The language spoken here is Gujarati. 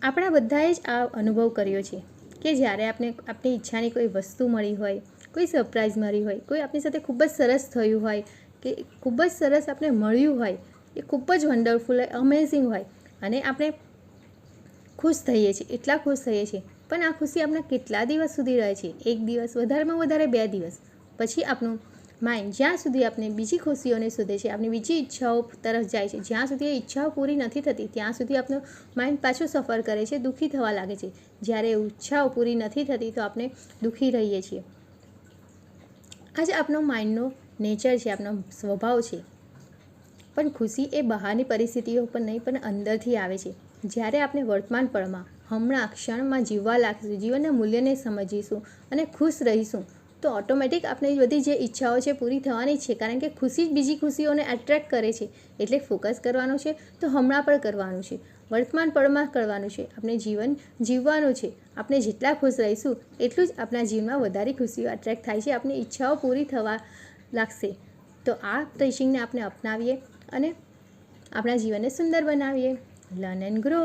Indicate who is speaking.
Speaker 1: આપણા બધાએ જ આ અનુભવ કર્યો છે કે જ્યારે આપણી ઈચ્છાની કોઈ વસ્તુ મળી હોય, કોઈ સરપ્રાઈઝ મળી હોય, કોઈ આપણી સાથે ખૂબ જ સરસ થયું હોય કે ખૂબ જ સરસ આપણે મળ્યું હોય, એ ખૂબ જ વન્ડરફુલ હોય, અમેઝિંગ હોય અને આપણે ખુશ થઈએ છીએ, એટલા ખુશ થઈએ છીએ. પણ આ ખુશી આપણા કેટલા દિવસ સુધી રહે છે? 1 દિવસ, વધારેમાં વધારે 2 દિવસ. પછી આપણું માઇન્ડ જ્યાં સુધી આપણે બીજી ખુશીઓને શોધે છે, આપણી બીજી ઈચ્છાઓ તરફ જાય છે, જ્યાં સુધી એ ઈચ્છાઓ પૂરી નથી થતી ત્યાં સુધી આપણું માઇન્ડ પાછું સફર કરે છે, દુઃખી થવા લાગે છે. જ્યારે ઈચ્છાઓ પૂરી નથી થતી તો આપણે દુઃખી રહીએ છીએ. આ જ આપણો માઇન્ડનો નેચર છે, આપણો સ્વભાવ છે. પણ ખુશી એ બહારની પરિસ્થિતિઓ પર નહીં પણ અંદરથી આવે છે. જ્યારે આપણે વર્તમાન પળમાં હમણાં ક્ષણમાં જીવવા લાગીશું, જીવનના મૂલ્યને સમજીશું અને ખુશ રહીશું તો ઓટોમેટિક આપણી બધી જે ઈચ્છાઓ છે પૂરી થવાની જ છે. કારણ કે ખુશી જ બીજી ખુશીઓને એટ્રેક્ટ કરે છે. એટલે ફોકસ કરવાનું છે તો હમણાં પણ કરવાનું છે, વર્તમાન પળમાં કરવાનું છે. આપણે જીવન જીવવાનું છે. આપણે જેટલા ખુશ રહીશું એટલું જ આપણા જીવનમાં વધારે ખુશીઓ એટ્રેક્ટ થાય છે, આપણી ઈચ્છાઓ પૂરી થવા લાગશે. તો આ ટીચિંગને આપણે અપનાવીએ અને આપણા જીવનને સુંદર બનાવીએ. Learn and grow.